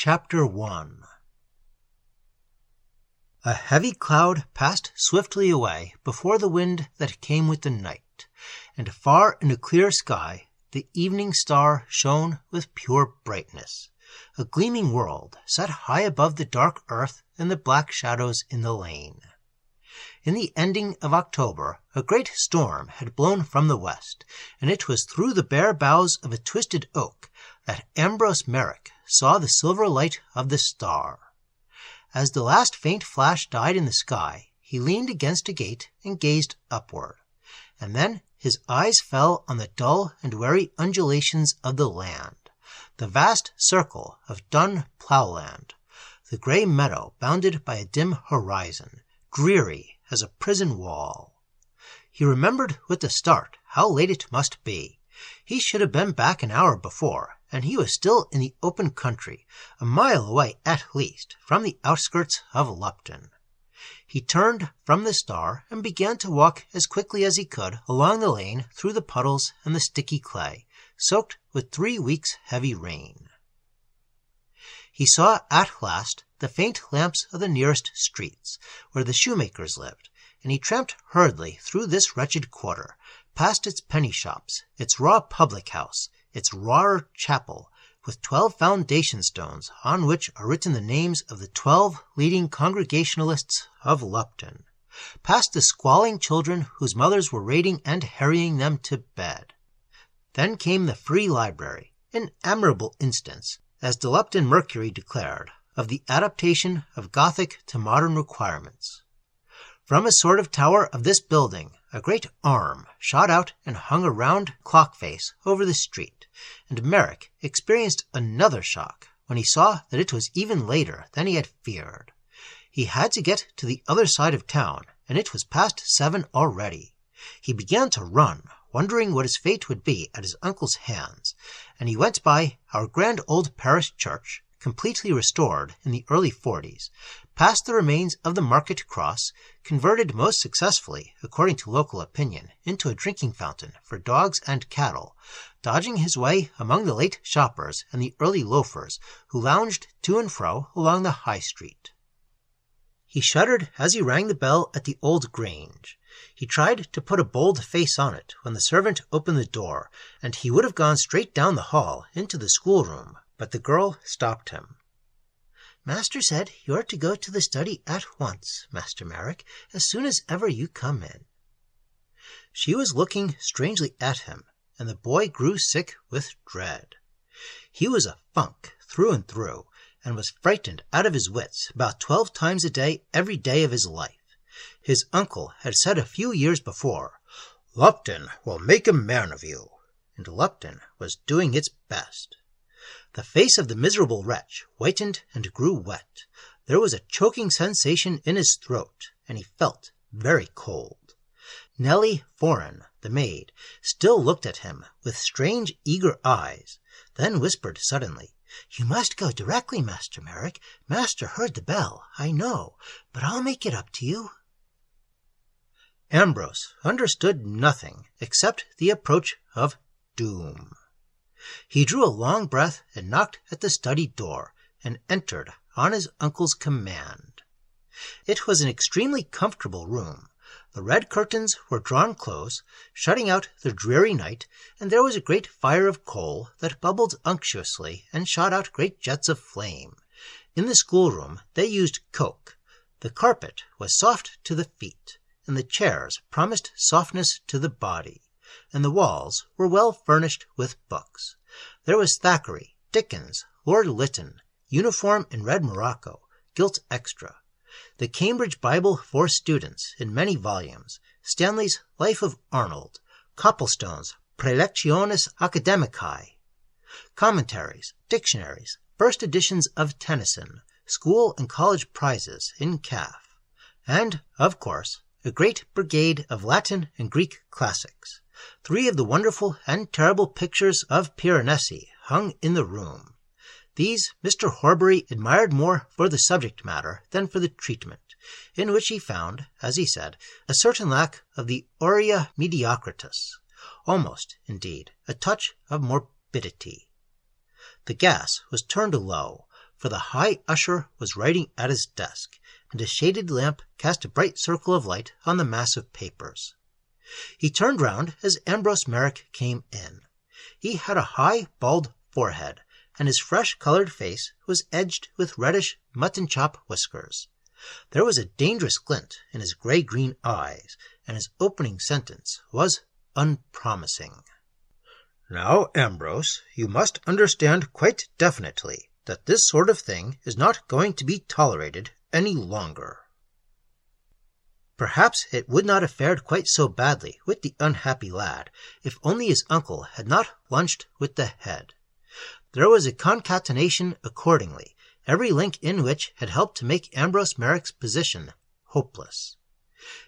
Chapter 1. A heavy cloud passed swiftly away before the wind that came with the night, and far in a clear sky the evening star shone with pure brightness, a gleaming world set high above the dark earth and the black shadows in the lane. In the ending of October, a great storm had blown from the west, and it was through the bare boughs of a twisted oak that Ambrose Merrick saw the silver light of the star. As the last faint flash died in the sky, he leaned against a gate and gazed upward, and then his eyes fell on the dull and weary undulations of the land, the vast circle of dun ploughland, the grey meadow bounded by a dim horizon, dreary as a prison wall. He remembered with a start how late it must be. He should have been back an hour before, and he was still in the open country, a mile away at least from the outskirts of Lupton. He turned from the star and began to walk as quickly as he could along the lane through the puddles and the sticky clay, soaked with 3 weeks' heavy rain. He saw at last the faint lamps of the nearest streets, where the shoemakers lived, and he tramped hurriedly through this wretched quarter, past its penny shops, its raw public house, its rawer chapel, with 12 foundation stones on which are written the names of the 12 leading Congregationalists of Lupton, past the squalling children whose mothers were raiding and harrying them to bed. Then came the Free Library, an admirable instance, as the Lupton Mercury declared, of the adaptation of Gothic to modern requirements. From a sort of tower of this building, a great arm shot out and hung a round clock face over the street, and Merrick experienced another shock when he saw that it was even later than he had feared. He had to get to the other side of town, and it was past 7 already. He began to run, wondering what his fate would be at his uncle's hands, and he went by our grand old parish church, completely restored in the early 40s, past the remains of the market cross, converted most successfully, according to local opinion, into a drinking fountain for dogs and cattle, dodging his way among the late shoppers and the early loafers who lounged to and fro along the high street. He shuddered as he rang the bell at the old grange. He tried to put a bold face on it when the servant opened the door, and he would have gone straight down the hall into the schoolroom, but the girl stopped him. "Master said you are to go to the study at once, Master Merrick, as soon as ever you come in." She was looking strangely at him, and the boy grew sick with dread. He was a funk through and through, and was frightened out of his wits about 12 times a day every day of his life. His uncle had said a few years before, "Lupton will make a man of you," and Lupton was doing its best. The face of the miserable wretch whitened and grew wet. There was a choking sensation in his throat, and he felt very cold. Nellie Foran, the maid, still looked at him with strange, eager eyes, then whispered suddenly, "You must go directly, Master Merrick. Master heard the bell, I know, but I'll make it up to you." Ambrose understood nothing except the approach of doom. He drew a long breath and knocked at the study door, and entered on his uncle's command. It was an extremely comfortable room. The red curtains were drawn close, shutting out the dreary night, and there was a great fire of coal that bubbled unctuously and shot out great jets of flame. In the schoolroom they used coke. The carpet was soft to the feet, and the chairs promised softness to the body, and the walls were well furnished with books. There was Thackeray, Dickens, Lord Lytton, uniform in red morocco, gilt extra, the Cambridge Bible for students in many volumes, Stanley's Life of Arnold, Copplestone's Praelectiones Academicae, commentaries, dictionaries, first editions of Tennyson, school and college prizes in calf, and, of course, a great brigade of Latin and Greek classics. 3 of the wonderful and terrible pictures of Piranesi hung in the room. These Mr. Horbury admired more for the subject matter than for the treatment, in which he found, as he said, a certain lack of the aurea mediocritas, almost, indeed, a touch of morbidity. The gas was turned low, for the high usher was writing at his desk, and a shaded lamp cast a bright circle of light on the mass of papers. He turned round as Ambrose Merrick came in. He had a high, bald forehead, and his fresh-colored face was edged with reddish mutton-chop whiskers. There was a dangerous glint in his gray-green eyes, and his opening sentence was unpromising. "Now, Ambrose, you must understand quite definitely that this sort of thing is not going to be tolerated any longer." Perhaps it would not have fared quite so badly with the unhappy lad if only his uncle had not lunched with the head. There was a concatenation accordingly, every link in which had helped to make Ambrose Merrick's position hopeless.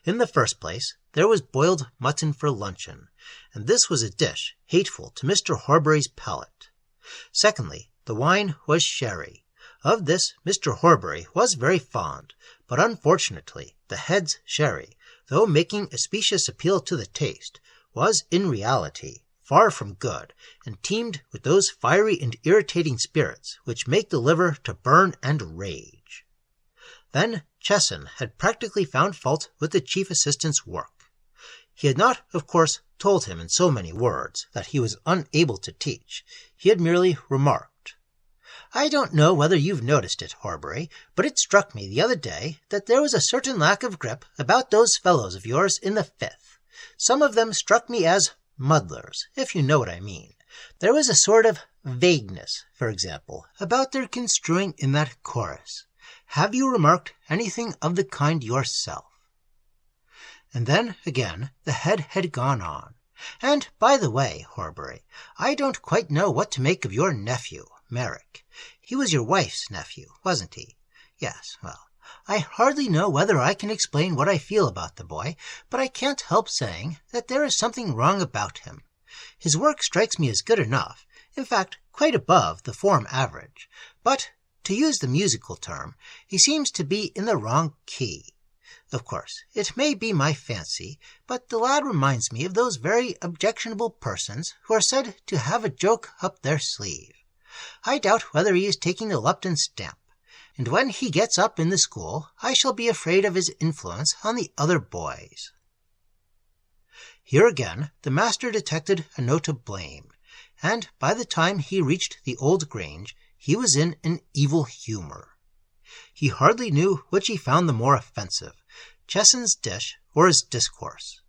In the first place, there was boiled mutton for luncheon, and this was a dish hateful to Mr. Horbury's palate. Secondly, the wine was sherry. Of this Mr. Horbury was very fond, but unfortunately the head's sherry, though making a specious appeal to the taste, was in reality far from good, and teemed with those fiery and irritating spirits which make the liver to burn and rage. Then Chesson had practically found fault with the chief assistant's work. He had not, of course, told him in so many words that he was unable to teach. He had merely remarked, "I don't know whether you've noticed it, Horbury, but it struck me the other day that there was a certain lack of grip about those fellows of yours in the Fifth. Some of them struck me as muddlers, if you know what I mean. There was a sort of vagueness, for example, about their construing in that chorus. Have you remarked anything of the kind yourself?" And then, again, the head had gone on. "And, by the way, Horbury, I don't quite know what to make of your nephew, Merrick. He was your wife's nephew, wasn't he? Yes, well, I hardly know whether I can explain what I feel about the boy, but I can't help saying that there is something wrong about him. His work strikes me as good enough, in fact, quite above the form average, but, to use the musical term, he seems to be in the wrong key. Of course, it may be my fancy, but the lad reminds me of those very objectionable persons who are said to have a joke up their sleeve. I doubt whether he is taking the Lupton stamp, and when he gets up in the school, I shall be afraid of his influence on the other boys." Here again the master detected a note of blame, and by the time he reached the old Grange, he was in an evil humor. He hardly knew which he found the more offensive, Chesson's dish or his discourse.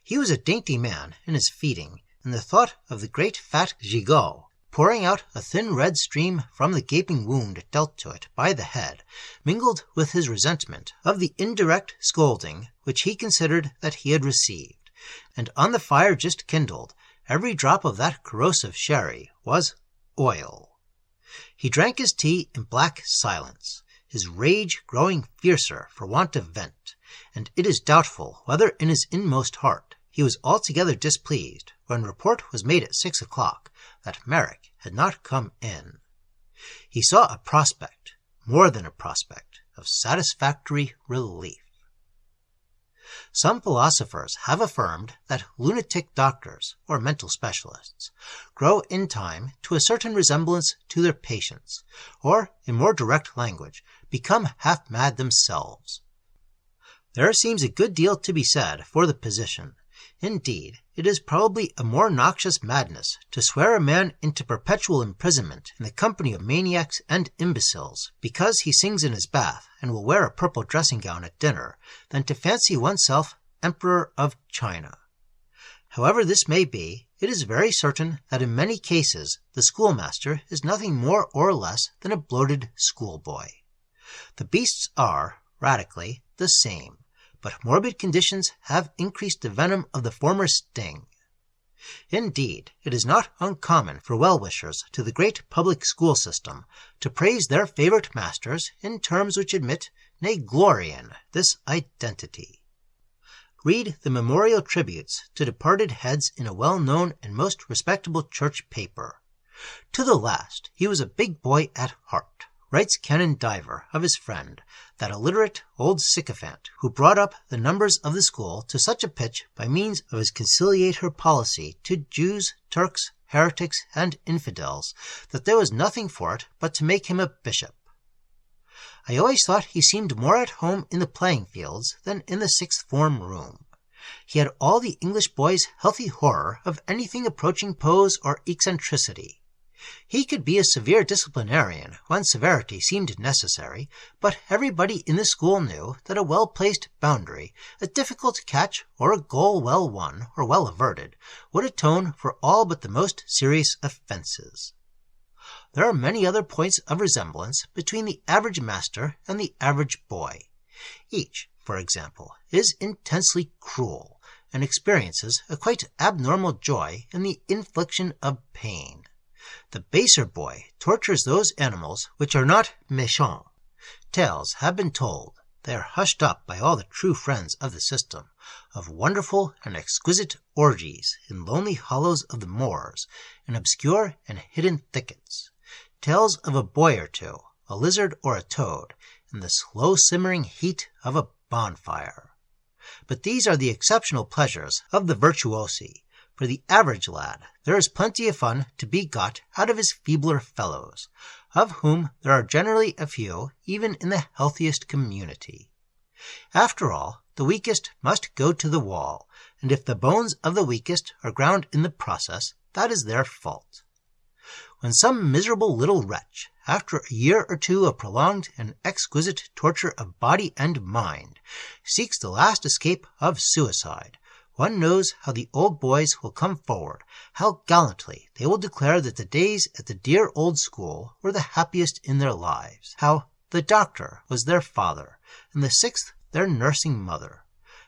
He was a dainty man in his feeding, and the thought of the great fat gigot pouring out a thin red stream from the gaping wound dealt to it by the head, mingled with his resentment of the indirect scolding which he considered that he had received, and on the fire just kindled, every drop of that corrosive sherry was oil. He drank his tea in black silence, his rage growing fiercer for want of vent, and it is doubtful whether in his inmost heart he was altogether displeased when report was made at 6 o'clock that Merrick had not come in. He saw a prospect, more than a prospect, of satisfactory relief. Some philosophers have affirmed that lunatic doctors, or mental specialists, grow in time to a certain resemblance to their patients, or, in more direct language, become half-mad themselves. There seems a good deal to be said for the position. Indeed, it is probably a more noxious madness to swear a man into perpetual imprisonment in the company of maniacs and imbeciles because he sings in his bath and will wear a purple dressing-gown at dinner, than to fancy oneself Emperor of China. However this may be, it is very certain that in many cases the schoolmaster is nothing more or less than a bloated schoolboy. The beasts are, radically, the same, but morbid conditions have increased the venom of the former sting. Indeed, it is not uncommon for well-wishers to the great public school system to praise their favorite masters in terms which admit, nay glory in, this identity. Read the memorial tributes to departed heads in a well-known and most respectable church paper. To the last, he was a big boy at heart, writes Canon Diver of his friend, that illiterate old sycophant who brought up the numbers of the school to such a pitch by means of his conciliator policy to Jews, Turks, heretics and infidels that there was nothing for it but to make him a bishop. I always thought he seemed more at home in the playing fields than in the sixth form room. He had all the English boy's healthy horror of anything approaching pose or eccentricity. He could be a severe disciplinarian when severity seemed necessary, but everybody in the school knew that a well-placed boundary, a difficult catch, or a goal well won or well averted, would atone for all but the most serious offenses. There are many other points of resemblance between the average master and the average boy. Each, for example, is intensely cruel, and experiences a quite abnormal joy in the infliction of pain. The baser boy tortures those animals which are not méchants. Tales have been told, they are hushed up by all the true friends of the system, of wonderful and exquisite orgies in lonely hollows of the moors, in obscure and hidden thickets. Tales of a boy or two, a lizard or a toad, in the slow simmering heat of a bonfire. But these are the exceptional pleasures of the virtuosi. For the average lad, there is plenty of fun to be got out of his feebler fellows, of whom there are generally a few even in the healthiest community. After all, the weakest must go to the wall, and if the bones of the weakest are ground in the process, that is their fault. When some miserable little wretch, after a year or two of prolonged and exquisite torture of body and mind, seeks the last escape of suicide, one knows how the old boys will come forward, how gallantly they will declare that the days at the dear old school were the happiest in their lives, how the doctor was their father, and the sixth their nursing mother,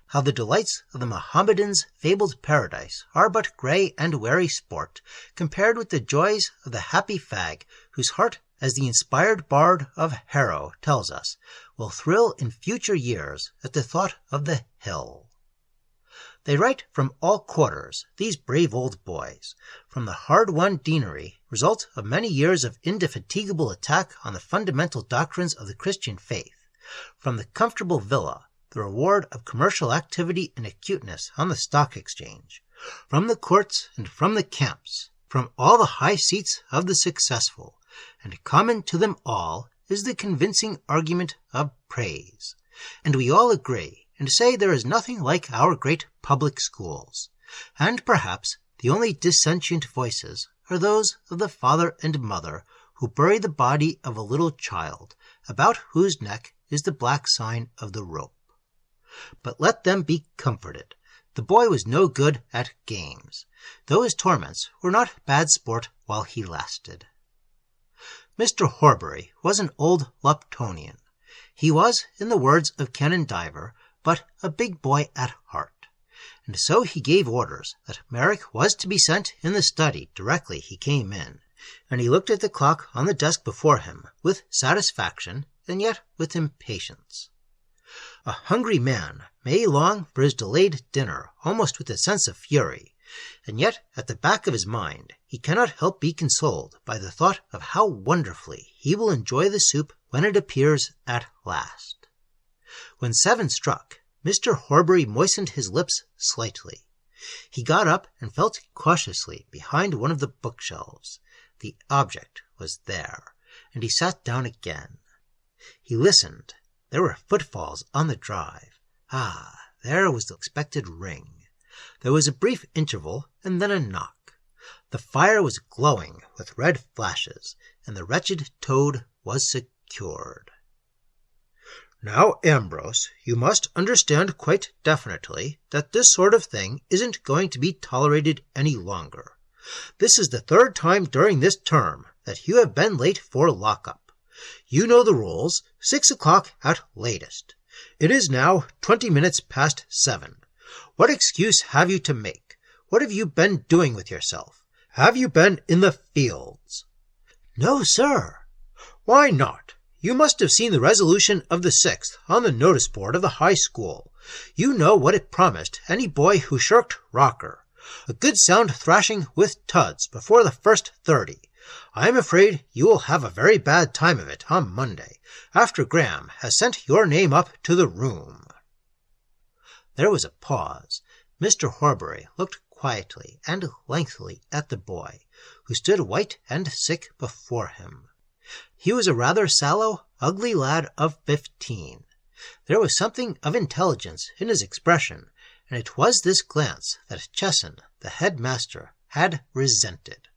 how the delights of the Mohammedan's fabled paradise are but grey and weary sport, compared with the joys of the happy fag, whose heart, as the inspired bard of Harrow tells us, will thrill in future years at the thought of the hill. They write from all quarters, these brave old boys, from the hard-won deanery, result of many years of indefatigable attack on the fundamental doctrines of the Christian faith, from the comfortable villa, the reward of commercial activity and acuteness on the stock exchange, from the courts and from the camps, from all the high seats of the successful, and common to them all is the convincing argument of praise. And we all agree, and say there is nothing like our great public schools, and perhaps the only dissentient voices are those of the father and mother who bury the body of a little child, about whose neck is the black sign of the rope. But let them be comforted. The boy was no good at games, though his torments were not bad sport while he lasted. Mr. Horbury was an old Luptonian. He was, in the words of Canon Diver, but a big boy at heart, and so he gave orders that Merrick was to be sent in the study directly he came in, and he looked at the clock on the desk before him with satisfaction and yet with impatience. A hungry man may long for his delayed dinner almost with a sense of fury, and yet at the back of his mind he cannot help be consoled by the thought of how wonderfully he will enjoy the soup when it appears at last. When 7 struck, Mr. Horbury moistened his lips slightly. He got up and felt cautiously behind one of the bookshelves. The object was there, and he sat down again. He listened. There were footfalls on the drive. Ah, there was the expected ring. There was a brief interval, and then a knock. The fire was glowing with red flashes, and the wretched toad was secured. Now, Ambrose, you must understand quite definitely that this sort of thing isn't going to be tolerated any longer. This is the 3rd time during this term that you have been late for lockup. You know the rules, 6 o'clock at latest. It is now 20 minutes past 7. What excuse have you to make? What have you been doing with yourself? Have you been in the fields? No, sir. Why not? You must have seen the resolution of the 6th on the notice board of the high school. You know what it promised any boy who shirked rocker. A good sound thrashing with tuds before the first 30. I am afraid you will have a very bad time of it on Monday, after Graham has sent your name up to the room. There was a pause. Mr. Horbury looked quietly and lengthily at the boy, who stood white and sick before him. He was a rather sallow, ugly lad of 15. There was something of intelligence in his expression, and it was this glance that Chesson, the headmaster, had resented.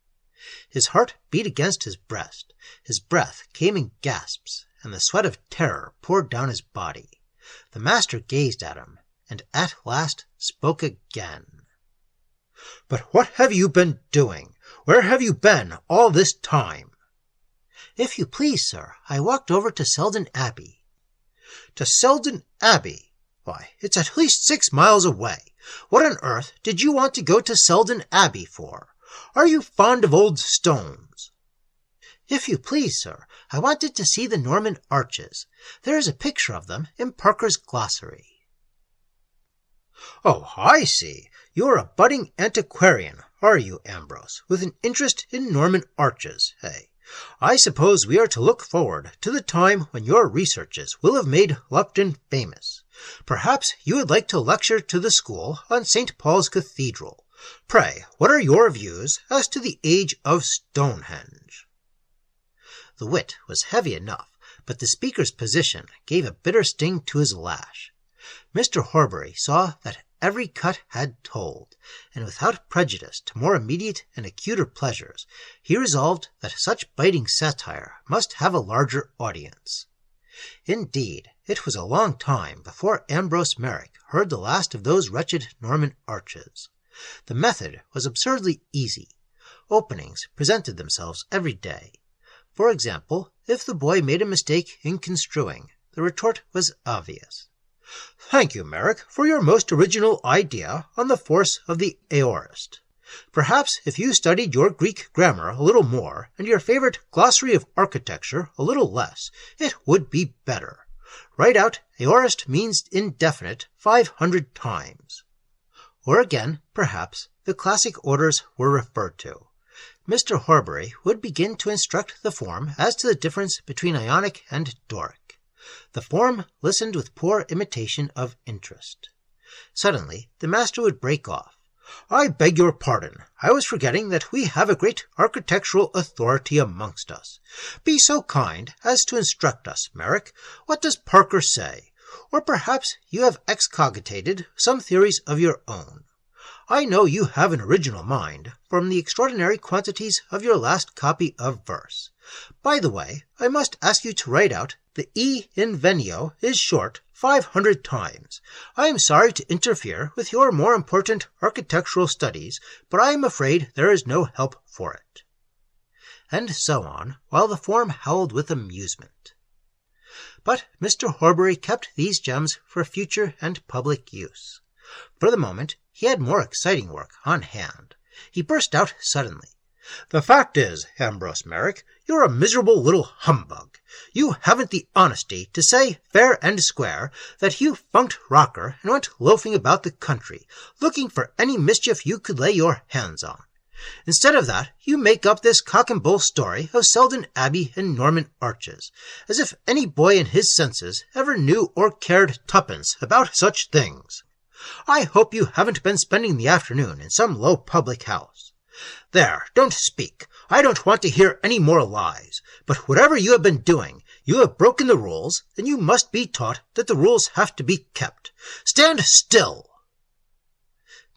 His heart beat against his breast, his breath came in gasps, and the sweat of terror poured down his body. The master gazed at him, and at last spoke again. "But what have you been doing? Where have you been all this time?" "If you please, sir, I walked over to Selden Abbey." "To Selden Abbey? Why, it's at least 6 miles away. What on earth did you want to go to Selden Abbey for? Are you fond of old stones?" "If you please, sir, I wanted to see the Norman arches. There is a picture of them in Parker's glossary." "Oh, I see. You're a budding antiquarian, are you, Ambrose, with an interest in Norman arches, hey? I suppose we are to look forward to the time when your researches will have made Lupton famous. Perhaps you would like to lecture to the school on St. Paul's Cathedral. Pray, what are your views as to the age of Stonehenge?" The wit was heavy enough, but the speaker's position gave a bitter sting to his lash. Mr. Horbury saw that every cut had told, and without prejudice to more immediate and acuter pleasures, he resolved that such biting satire must have a larger audience. Indeed, it was a long time before Ambrose Merrick heard the last of those wretched Norman arches. The method was absurdly easy. Openings presented themselves every day. For example, if the boy made a mistake in construing, the retort was obvious. "Thank you, Merrick, for your most original idea on the force of the aorist. Perhaps if you studied your Greek grammar a little more, and your favorite glossary of architecture a little less, it would be better. Write out aorist means indefinite 500 times. Or again, perhaps, the classic orders were referred to. Mr. Horbury would begin to instruct the form as to the difference between Ionic and Doric. The form listened with poor imitation of interest. Suddenly, the master would break off. "I beg your pardon. I was forgetting that we have a great architectural authority amongst us. Be so kind as to instruct us, Merrick. What does Parker say? Or perhaps you have excogitated some theories of your own. I know you have an original mind, from the extraordinary quantities of your last copy of verse. By the way, I must ask you to write out the E in venio is short 500 times. I am sorry to interfere with your more important architectural studies, but I am afraid there is no help for it." And so on, while the form howled with amusement. But Mr. Horbury kept these gems for future and public use. For the moment, he had more exciting work on hand. He burst out suddenly. "The fact is, Ambrose Merrick, you're a miserable little humbug. You haven't the honesty to say fair and square that you funked rocker and went loafing about the country, looking for any mischief you could lay your hands on. Instead of that, you make up this cock-and-bull story of Selden Abbey and Norman arches, as if any boy in his senses ever knew or cared tuppence about such things. I hope you haven't been spending the afternoon in some low public house. There, don't speak. I don't want to hear any more lies. But whatever you have been doing, you have broken the rules, and you must be taught that the rules have to be kept. Stand still!"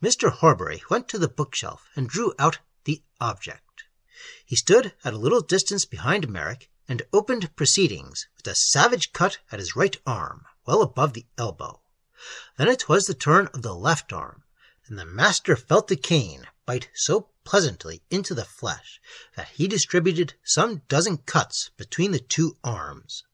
Mr. Horbury went to the bookshelf and drew out the object. He stood at a little distance behind Merrick and opened proceedings with a savage cut at his right arm, well above the elbow. Then it was the turn of the left arm, and the master felt the cane bite so pleasantly into the flesh that he distributed some dozen cuts between the two arms.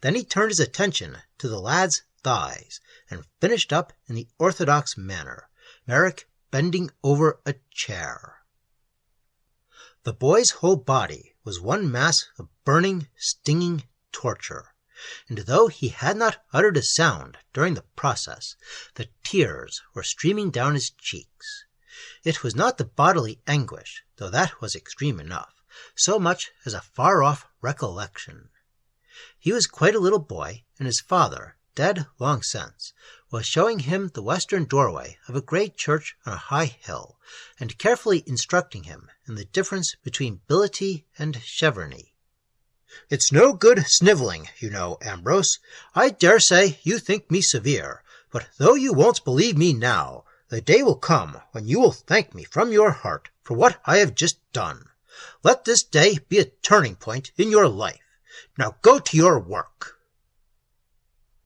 Then he turned his attention to the lad's thighs and finished up in the orthodox manner, Merrick bending over a chair. The boy's whole body was one mass of burning, stinging torture, and though he had not uttered a sound during the process, the tears were streaming down his cheeks. It was not the bodily anguish, though that was extreme enough, so much as a far-off recollection. He was quite a little boy, and his father, dead long since, was showing him the western doorway of a great church on a high hill, and carefully instructing him in the difference between billetty and cheverny. "It's no good snivelling, you know, Ambrose. I dare say you think me severe, but though you won't believe me now, the day will come when you will thank me from your heart for what I have just done. Let this day be a turning point in your life. Now go to your work."